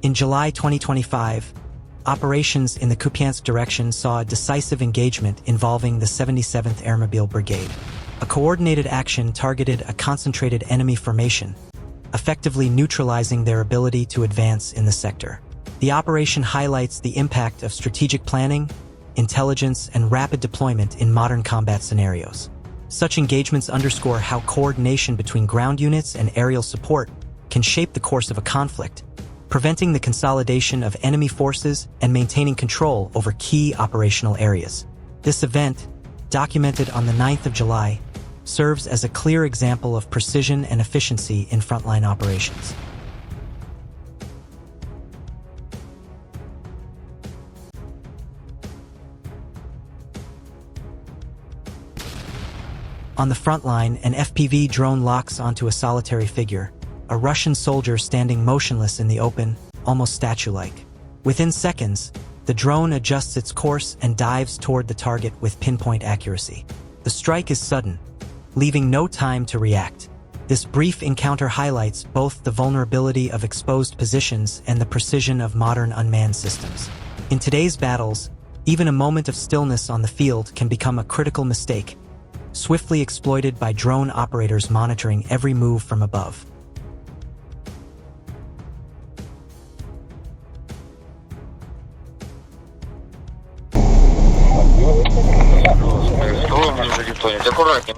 In July 2025, operations in the Kupiansk direction saw a decisive engagement involving the 77th Airmobile Brigade. A coordinated action targeted a concentrated enemy formation, effectively neutralizing their ability to advance in the sector. The operation highlights the impact of strategic planning, intelligence, and rapid deployment in modern combat scenarios. Such engagements underscore how coordination between ground units and aerial support can shape the course of a conflict, preventing the consolidation of enemy forces and maintaining control over key operational areas. This event, documented on the 9th of July, serves as a clear example of precision and efficiency in frontline operations. On the front line, an FPV drone locks onto a solitary figure, a Russian soldier standing motionless in the open, almost statue-like. Within seconds, the drone adjusts its course and dives toward the target with pinpoint accuracy. The strike is sudden, leaving no time to react. This brief encounter highlights both the vulnerability of exposed positions and the precision of modern unmanned systems. In today's battles, even a moment of stillness on the field can become a critical mistake, swiftly exploited by drone operators monitoring every move from above.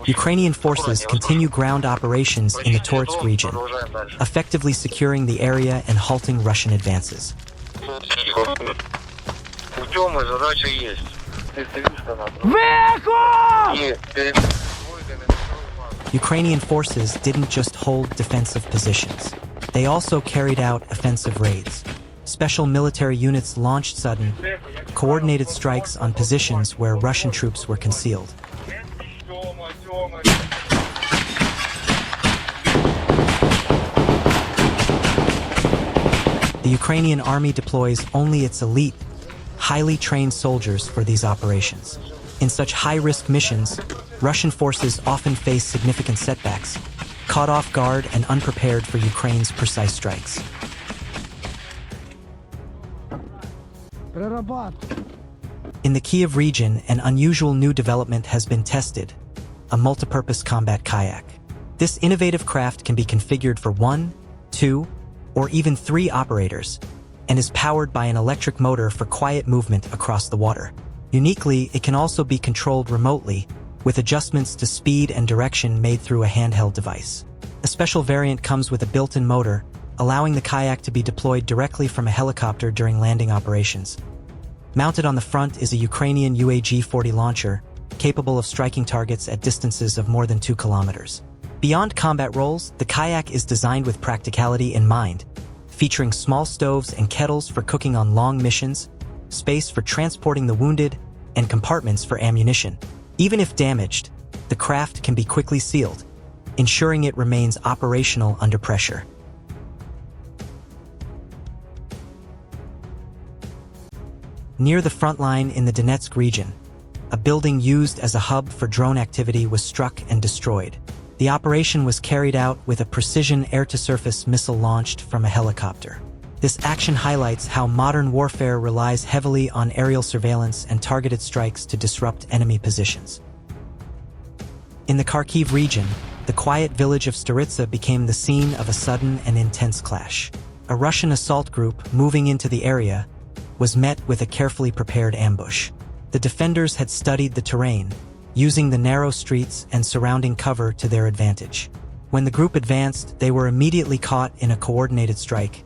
Ukrainian forces continue ground operations in the Torsk region, effectively securing the area and halting Russian advances. Ukrainian forces didn't just hold defensive positions. They also carried out offensive raids. Special military units launched sudden, coordinated strikes on positions where Russian troops were concealed. The Ukrainian army deploys only its elite, highly trained soldiers for these operations. In such high-risk missions, Russian forces often face significant setbacks, caught off guard and unprepared for Ukraine's precise strikes. In the Kiev region, an unusual new development has been tested: a multipurpose combat kayak. This innovative craft can be configured for 1, 2, or even 3 operators, and is powered by an electric motor for quiet movement across the water. Uniquely, it can also be controlled remotely, with adjustments to speed and direction made through a handheld device. A special variant comes with a built-in motor, allowing the kayak to be deployed directly from a helicopter during landing operations. Mounted on the front is a Ukrainian UAG-40 launcher, capable of striking targets at distances of more than 2 kilometers. Beyond combat roles, the kayak is designed with practicality in mind, featuring small stoves and kettles for cooking on long missions, space for transporting the wounded, and compartments for ammunition. Even if damaged, the craft can be quickly sealed, ensuring it remains operational under pressure. Near the front line in the Donetsk region, a building used as a hub for drone activity was struck and destroyed. The operation was carried out with a precision air-to-surface missile launched from a helicopter. This action highlights how modern warfare relies heavily on aerial surveillance and targeted strikes to disrupt enemy positions. In the Kharkiv region, the quiet village of Staritsa became the scene of a sudden and intense clash. A Russian assault group moving into the area was met with a carefully prepared ambush. The defenders had studied the terrain, using the narrow streets and surrounding cover to their advantage. When the group advanced, they were immediately caught in a coordinated strike,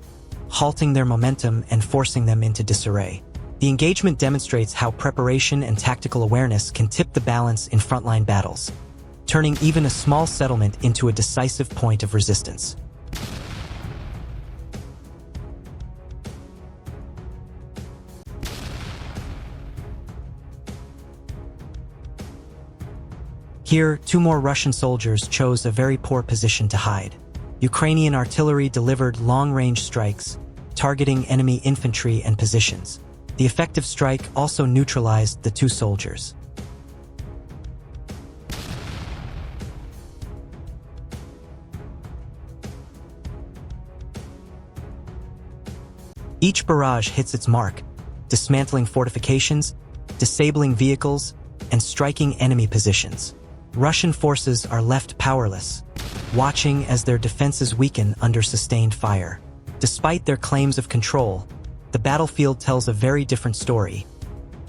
halting their momentum and forcing them into disarray. The engagement demonstrates how preparation and tactical awareness can tip the balance in frontline battles, turning even a small settlement into a decisive point of resistance. Here, 2 more Russian soldiers chose a very poor position to hide. Ukrainian artillery delivered long-range strikes, targeting enemy infantry and positions. The effective strike also neutralized the 2 soldiers. Each barrage hits its mark, dismantling fortifications, disabling vehicles, and striking enemy positions. Russian forces are left powerless, watching as their defenses weaken under sustained fire. Despite their claims of control, the battlefield tells a very different story,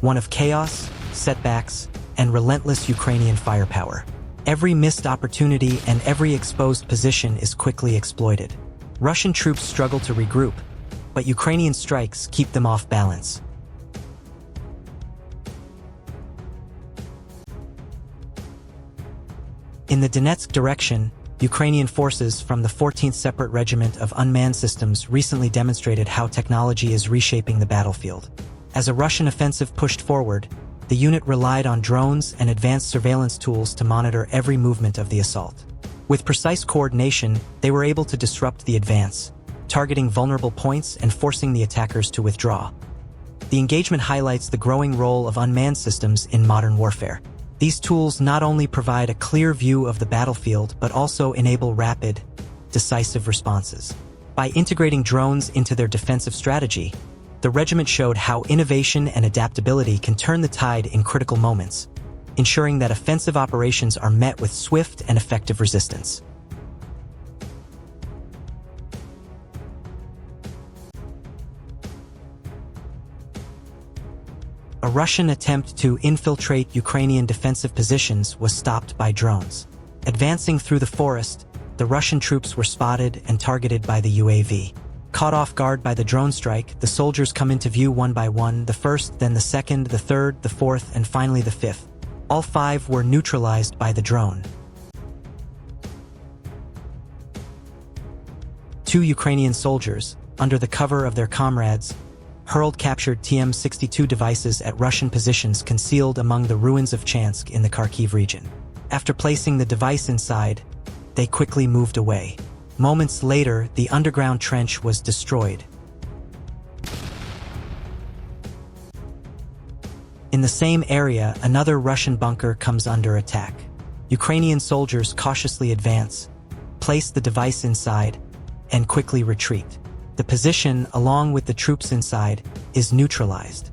one of chaos, setbacks, and relentless Ukrainian firepower. Every missed opportunity and every exposed position is quickly exploited. Russian troops struggle to regroup, but Ukrainian strikes keep them off balance. In the Donetsk direction, Ukrainian forces from the 14th Separate Regiment of Unmanned Systems recently demonstrated how technology is reshaping the battlefield. As a Russian offensive pushed forward, the unit relied on drones and advanced surveillance tools to monitor every movement of the assault. With precise coordination, they were able to disrupt the advance, targeting vulnerable points and forcing the attackers to withdraw. The engagement highlights the growing role of unmanned systems in modern warfare. These tools not only provide a clear view of the battlefield but also enable rapid, decisive responses. By integrating drones into their defensive strategy, the regiment showed how innovation and adaptability can turn the tide in critical moments, ensuring that offensive operations are met with swift and effective resistance. A Russian attempt to infiltrate Ukrainian defensive positions was stopped by drones. Advancing through the forest, the Russian troops were spotted and targeted by the UAV. Caught off guard by the drone strike, the soldiers come into view one by one, the first, then the second, the third, the fourth, and finally the fifth. All five were neutralized by the drone. Two Ukrainian soldiers, under the cover of their comrades, hurled captured TM-62 devices at Russian positions concealed among the ruins of Chansk in the Kharkiv region. After placing the device inside, they quickly moved away. Moments later, the underground trench was destroyed. In the same area, another Russian bunker comes under attack. Ukrainian soldiers cautiously advance, place the device inside, and quickly retreat. The position, along with the troops inside, is neutralized.